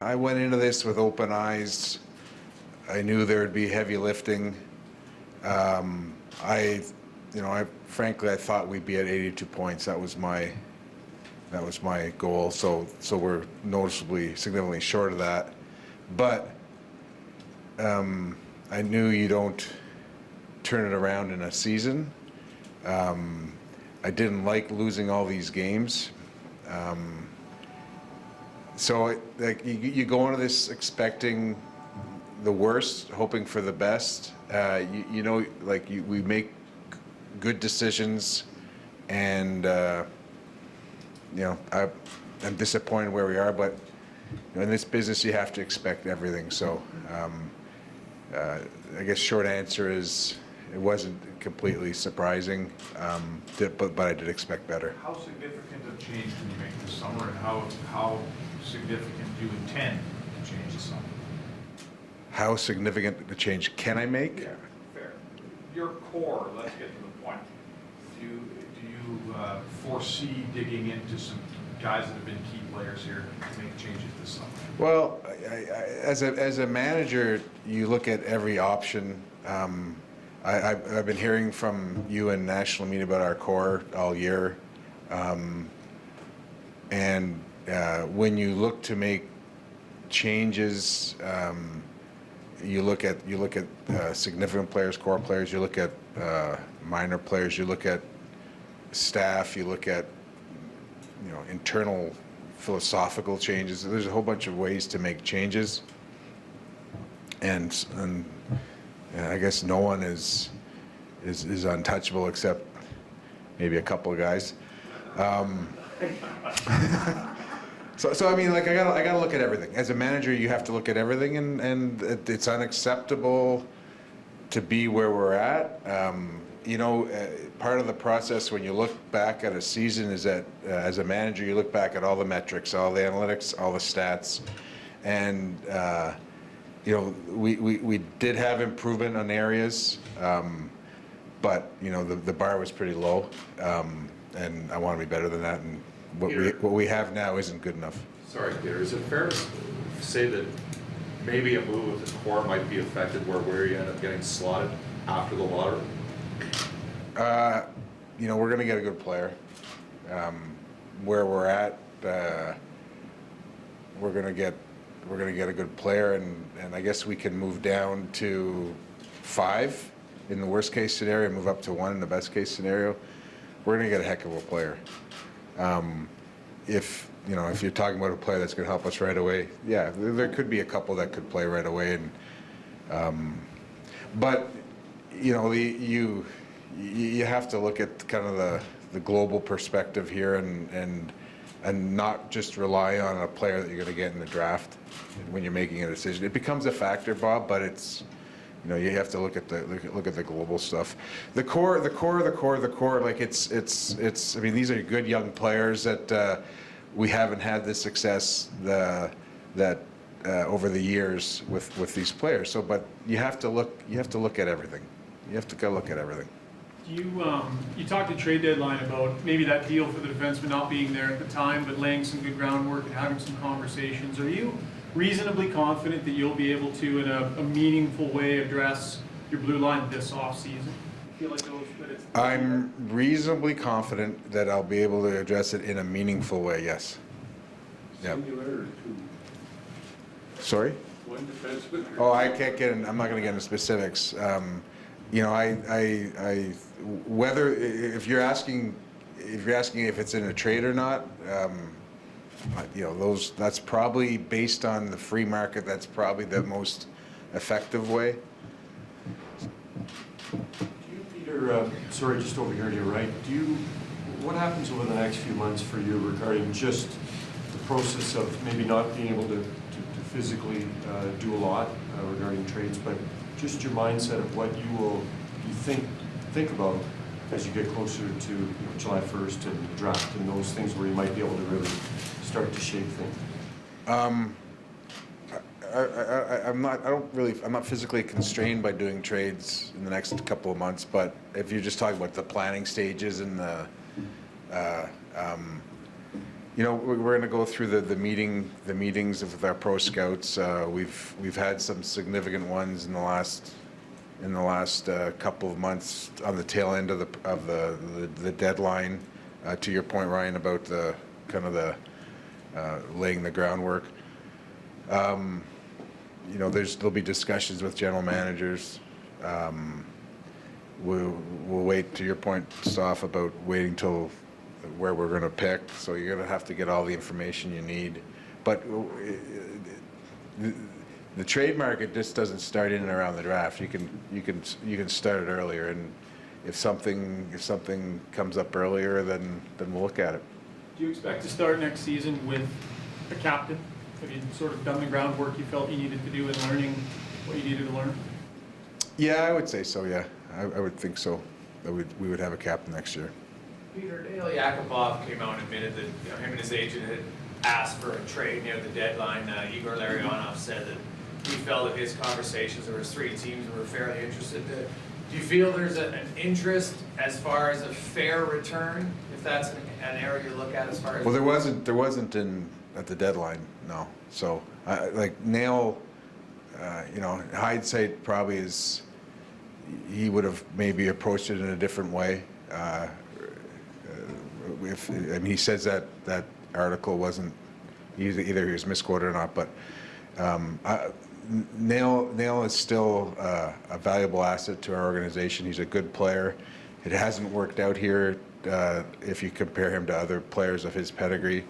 I went into this with open eyes. I knew there would be heavy lifting. Frankly, I thought we'd be at 82 points. That was my goal. So we're noticeably, significantly short of that. But I knew you don't turn it around in a season. I didn't like losing all these games. You go into this expecting the worst, hoping for the best. We make good decisions, and I'm disappointed where we are. But in this business, you have to expect everything. So I guess short answer is it wasn't completely surprising, but I did expect better. How significant a change can you make this summer, and how significant do you intend to change this summer? How significant a change can I make? Yeah, fair. Your core, let's get to the point. Do you foresee digging into some guys that have been key players here to make changes this summer? Well, as a manager, you look at every option. I've been hearing from you in national media about our core all year, and when you look to make changes, you look at significant players, core players. You look at minor players. You look at staff. You look at internal philosophical changes. There's a whole bunch of ways to make changes, and I guess no one is untouchable except maybe a couple of guys. So I mean, I gotta look at everything. As a manager, you have to look at everything, and it's unacceptable to be where we're at. Part of the process when you look back at a season is that as a manager, you look back at all the metrics, all the analytics, all the stats, and we did have improvement on areas, but the bar was pretty low, and I want to be better than that. And what we have now isn't good enough. Sorry, Peter. Is it fair to say that maybe a move of the core might be affected where you end up getting slotted after the lottery? We're going to get a good player. Where we're at, we're going to get a good player, and I guess we can move down to 5 in the worst case scenario, and move up to 1 in the best case scenario. We're going to get a heck of a player. If you're talking about a player that's going to help us right away, yeah, there could be a couple that could play right away, but you have to look at kind of the global perspective here, and not just rely on a player that you're going to get in the draft when you're making a decision. It becomes a factor, Bob, but it's you have to look at the global stuff. The core. Like it's. I mean, these are good young players that we haven't had the success that over the years with these players. So, but you have to look at everything. You have to go look at everything. You talked at trade deadline about maybe that deal for the defenseman not being there at the time, but laying some good groundwork and having some conversations. Are you reasonably confident that you'll be able to, in a meaningful way, address your blue line this offseason? Feel like I'm reasonably confident that I'll be able to address it in a meaningful way. Yes. Yeah. Singular or two? Sorry? One defenseman? Oh, I can't get in. I'm not going to get into specifics. Whether if you're asking if it's in a trade or not, that's probably based on the free market. That's probably the most effective way. Do you, Peter? Sorry, just over here to your right. What happens over the next few months for you regarding just the process of maybe not being able to physically do a lot regarding trades, but just your mindset of what you think about as you get closer to July 1st and the draft and those things where you might be able to really start to shape things? I'm not physically constrained by doing trades in the next couple of months, but if you're just talking about the planning stages and the We're going to go through the meetings with our pro scouts. We've had some significant ones in the last couple of months on the tail end of the deadline. To your point, Ryan, about the kind of the laying the groundwork. There'll be discussions with general managers. We'll wait, to your point, Stoff, about waiting till where we're going to pick. So you're going to have to get all the information you need. But the trade market just doesn't start in and around the draft. You can start it earlier, and if something comes up earlier, then we'll look at it. Do you expect to start next season with a captain? Have you sort of done the groundwork you felt you needed to do in learning what you needed to learn? Yeah, I would say so. Yeah, I would think so. That we would have a captain next year. Peter, Dale Yakubov came out and admitted that him and his agent had asked for a trade near the deadline. Igor Larionov said that he felt that his conversations, there was 3 teams that were fairly interested. Do you feel there's an interest as far as a fair return, if that's an area you look at as far as? Well, there wasn't at the deadline, no. So, Nail, hindsight probably is, he would have maybe approached it in a different way. He says that article wasn't, either he was misquoted or not, but Nail is still a valuable asset to our organization. He's a good player. It hasn't worked out here if you compare him to other players of his pedigree,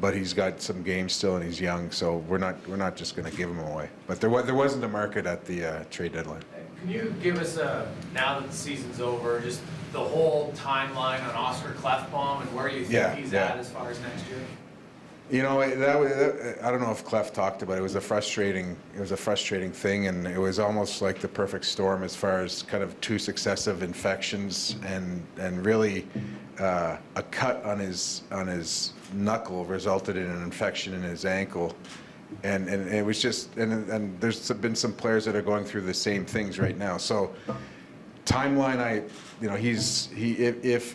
but he's got some games still and he's young, so we're not just going to give him away. But there wasn't a market at the trade deadline. Can you give us, now that the season's over, just the whole timeline on Oscar Klefbom and where you think he's at as far as next year? I don't know if Clef talked about it. It was a frustrating thing, and it was almost like the perfect storm as far as kind of 2 successive infections and really a cut on his knuckle resulted in an infection in his ankle. And it was just, and there's been some players that are going through the same things right now. So timeline, I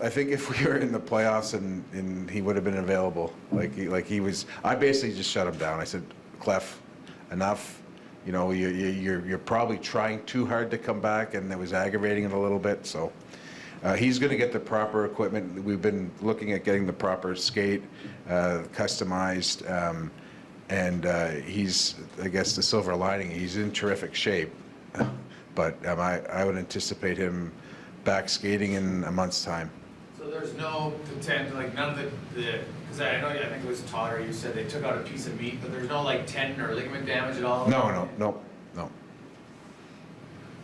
think if we were in the playoffs and he would have been available, I basically just shut him down. I said, Clef, enough. You're probably trying too hard to come back, and it was aggravating it a little bit. So he's going to get the proper equipment. We've been looking at getting the proper skate, customized. And he's, I guess, the silver lining, he's in terrific shape. But I would anticipate him back skating in a month's time. So there's no content, none of the because I think it was Todd, you said they took out a piece of meat, but there's no tendon or ligament damage at all? No.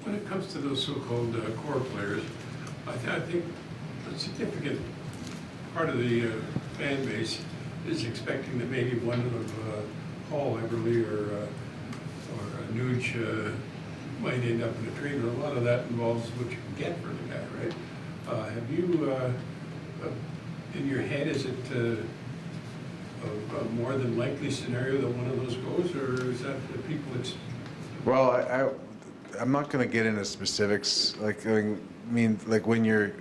When it comes to those so-called core players, I think a significant part of the fan base is expecting that maybe one of Paul Everly or Nuge might end up in a trade, but a lot of that involves what you can get for the guy, right? Have you, in your head, is it a more than likely scenario that one of those goes, or is that the people it's... Well, I'm not going to get into specifics. When you're...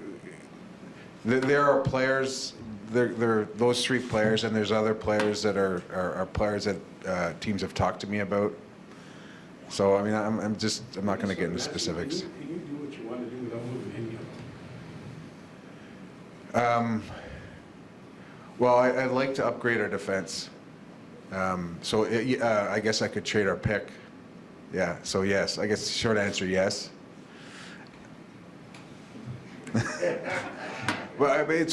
There are players... There are those 3 players, and there's other players that are players that teams have talked to me about. So I'm not going to get into specifics. Can you do what you want to do without moving any of them? Well, I'd like to upgrade our defense. I guess I could trade our pick. Yeah. So yes, I guess the short answer, yes. Well, I mean,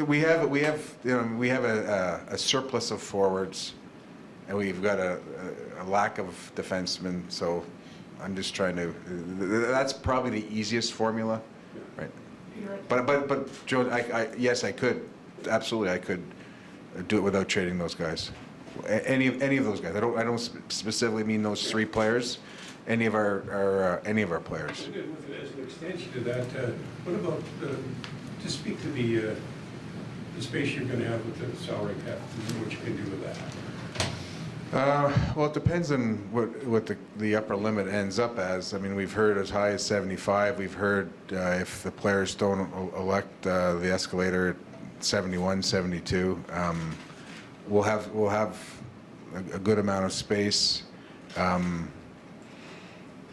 we have a surplus of forwards, and we've got a lack of defensemen. So I'm just trying to. That's probably the easiest formula, right? But Joe, yes, I could. Absolutely, I could do it without trading those guys. Any of those guys. I don't specifically mean those 3 players. Any of our players. As an extension to that, what about to speak to the space you're going to have with the salary cap and what you can do with that? Well, it depends on what the upper limit ends up as. I mean, we've heard as high as 75. We've heard if the players don't elect the escalator, 71, 72. We'll have a good amount of space.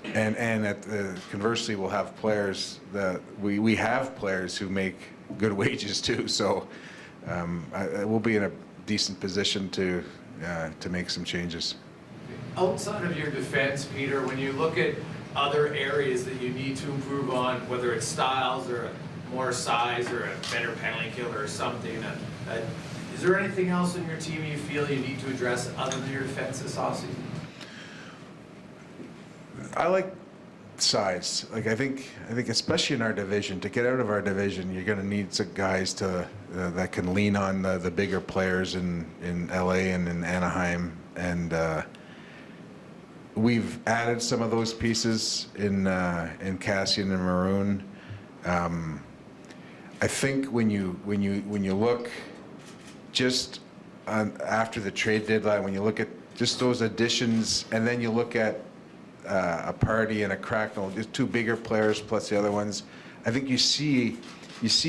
Conversely, we'll have players that we have players who make good wages too. So we'll be in a decent position to make some changes. Outside of your defense, Peter, when you look at other areas that you need to improve on, whether it's styles or more size or a better penalty killer or something, is there anything else in your team you feel you need to address other than your defense this offseason? I like size. Like I think especially in our division, to get out of our division, you're going to need some guys that can lean on the bigger players in LA and in Anaheim, and we've added some of those pieces in Cassian and Maroon. I think when you look just after the trade deadline, when you look at just those additions, and then you look at a Party and a Cracknell, just two bigger players plus the other ones, I think you see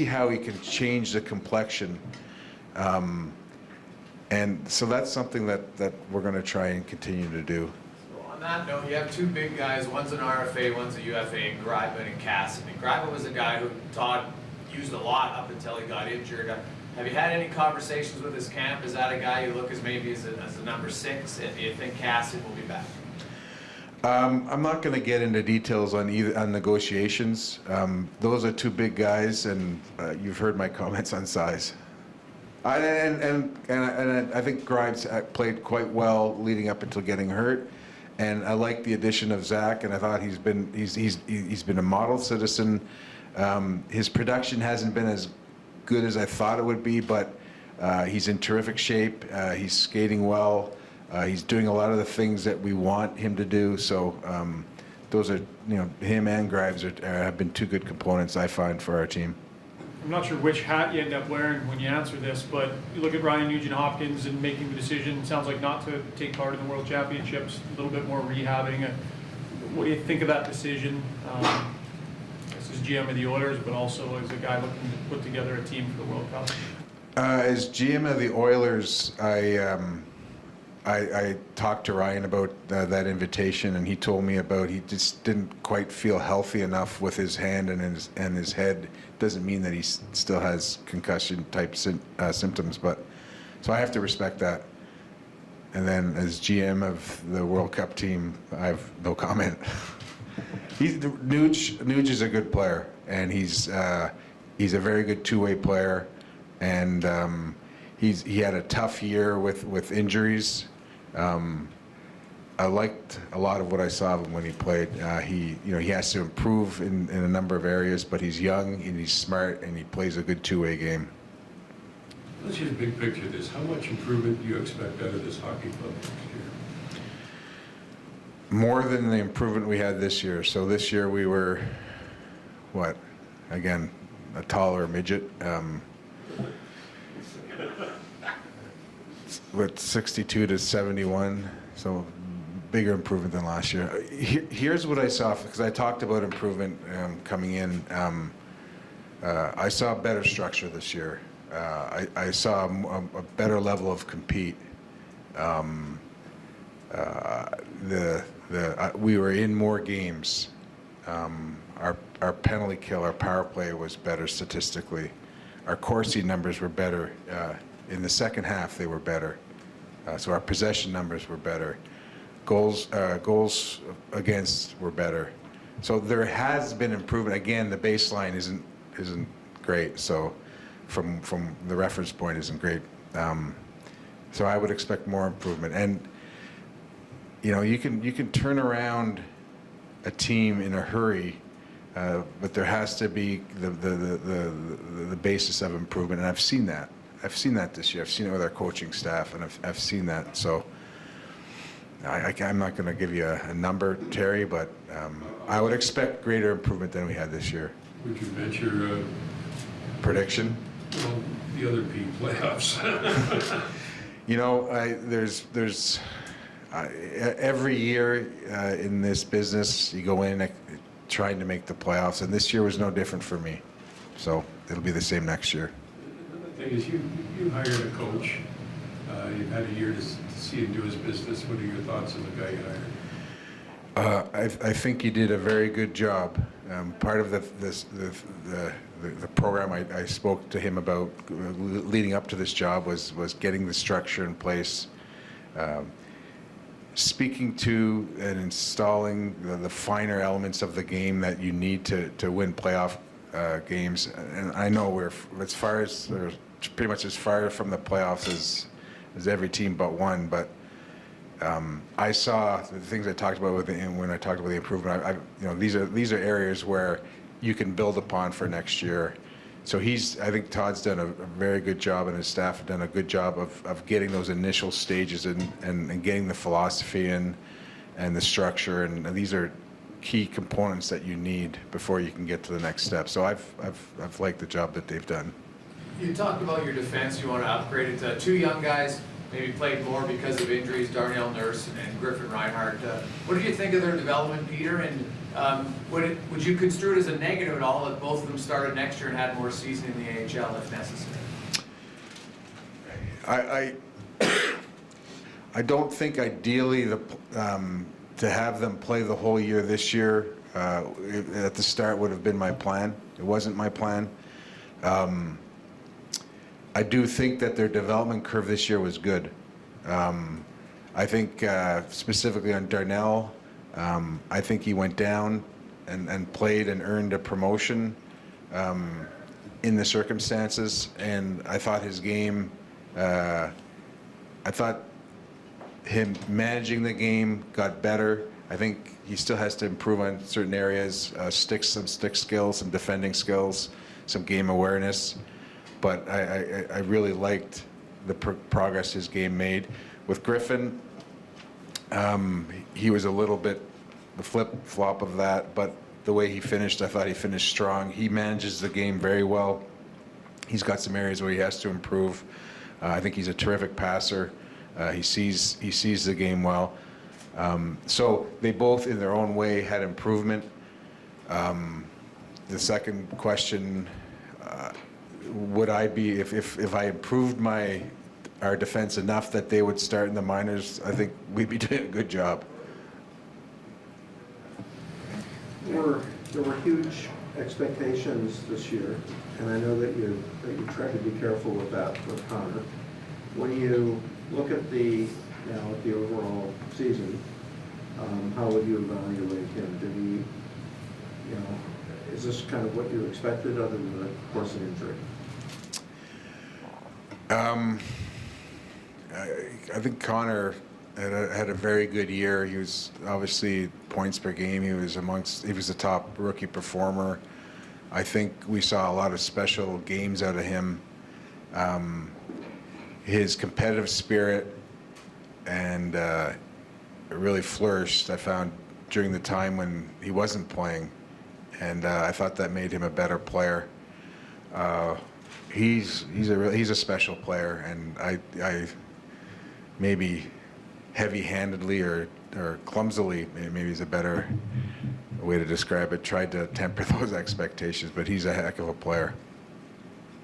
how he can change the complexion. And so that's something that we're going to try and continue to do. So on that note, you have two big guys, one's an RFA, one's a UFA, and Greiba and Cassidy. Greiba was a guy who Todd used a lot up until he got injured. Have you had any conversations with his camp? Is that a guy you look as maybe as a number 6? And do you think Cassidy will be back? I'm not going to get into details on negotiations. Those are two big guys, and you've heard my comments on size. And I think Grimes played quite well leading up until getting hurt, and I like the addition of Zach. And I thought he's been a model citizen. His production hasn't been as good as I thought it would be, but he's in terrific shape. He's skating well. He's doing a lot of the things that we want him to do. So those are, him and Grimes have been two good components, I find, for our team. I'm not sure which hat you end up wearing when you answer this, but you look at Ryan Nugent-Hopkins and making the decision, sounds like not to take part in the World Championships, a little bit more rehabbing. What do you think of that decision? As GM of the Oilers, but also as a guy looking to put together a team for the World Cup? As GM of the Oilers, I talked to Ryan about that invitation, and he told me he just didn't quite feel healthy enough with his hand and his head. Doesn't mean that he still has concussion type symptoms, but so I have to respect that. And then as GM of the World Cup team, I have no comment. Nuge is a good player, and he's a very good two-way player, and he had a tough year with injuries. I liked a lot of what I saw of him when he played. He has to improve in a number of areas, but he's young and he's smart and he plays a good two-way game. Let's use a big picture of this. How much improvement do you expect out of this hockey club next year? More than the improvement we had this year. So this year we were, again, a taller midget. With 62 to 71, so bigger improvement than last year. Here's what I saw, because I talked about improvement coming in. I saw better structure this year. I saw a better level of compete. We were in more games. Our penalty kill, our power play was better statistically. Our Corsi numbers were better. In the second half, they were better. So our possession numbers were better. Goals against were better. So there has been improvement. Again, the baseline isn't great. So from the reference point isn't great. So I would expect more improvement. And you can turn around a team in a hurry, but there has to be the basis of improvement. And I've seen that. I've seen that this year. I've seen it with our coaching staff, and I've seen that. So I'm not going to give you a number, Terry, but I would expect greater improvement than we had this year. Would you venture Prediction? well, the other P playoffs? There's every year in this business, you go in trying to make the playoffs, and this year was no different for me. So it'll be the same next year. Another thing is, you hired a coach. You've had a year to see him do his business. What are your thoughts on the guy you hired? I think he did a very good job. Part of the program I spoke to him about leading up to this job was getting the structure in place, speaking to and installing the finer elements of the game that you need to win playoff games. And I know we're pretty much as far from the playoffs as every team but one, but I saw the things I talked about when I talked about the improvement. These are areas where you can build upon for next year. So I think Todd's done a very good job, and his staff have done a good job of getting those initial stages and getting the philosophy in and the structure, and these are key components that you need before you can get to the next step. So I've liked the job that they've done. You talked about your defense, you want to upgrade it to two young guys, maybe played more because of injuries, Darnell Nurse and Griffin Reinhardt. What did you think of their development, Peter? And would you construe it as a negative at all if both of them started next year and had more season in the AHL if necessary? I don't think ideally to have them play the whole year this year at the start would have been my plan. It wasn't my plan. I do think that their development curve this year was good. I think specifically on Darnell, I think he went down and played and earned a promotion in the circumstances, and I thought his game, I thought him managing the game got better. I think he still has to improve on certain areas, some stick skills, some defending skills, some game awareness. But I really liked the progress his game made. With Griffin, he was a little bit the flip-flop of that, but the way he finished, I thought he finished strong. He manages the game very well. He's got some areas where he has to improve. I think he's a terrific passer. He sees the game well. So they both, in their own way, had improvement. The second question, would I be, if I improved our defense enough that they would start in the minors, I think we'd be doing a good job. There were huge expectations this year, and I know that you tried to be careful with that with Connor. When you look at the overall season, how would you evaluate him? Did he, is this kind of what you expected other than the course of injury? I think Connor had a very good year. He was obviously points per game. He was the top rookie performer. I think we saw a lot of special games out of him. His competitive spirit and really flourished, I found, during the time when he wasn't playing, and I thought that made him a better player. He's a special player, and I maybe heavy-handedly or clumsily, maybe is a better way to describe it, tried to temper those expectations, but he's a heck of a player.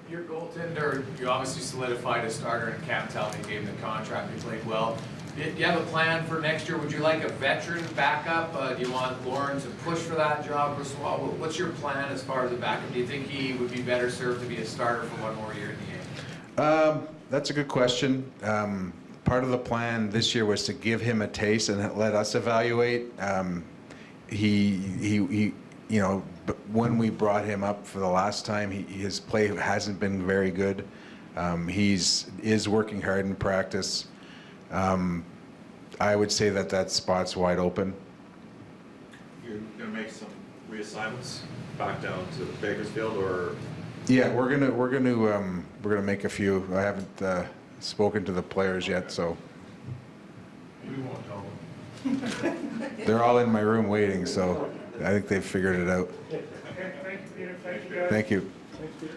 Your goaltender, you obviously solidified a starter in Cam Talbot, gave him the contract, he played well. Do you have a plan for next year? Would you like a veteran backup? Do you want Lauren to push for that job? What's your plan as far as a backup? Do you think he would be better served to be a starter for one more year in the game? That's a good question. Part of the plan this year was to give him a taste and let us evaluate. When we brought him up for the last time, his play hasn't been very good. He is working hard in practice. I would say that spot's wide open. You're going to make some reassignments back down to Bakersfield, or? Yeah, we're gonna make a few. I haven't spoken to the players yet, so We won't tell them. they're all in my room waiting. So I think they've figured it out. Okay, thank you, Peter. Thank you, guys. Thank you. Thanks, Peter.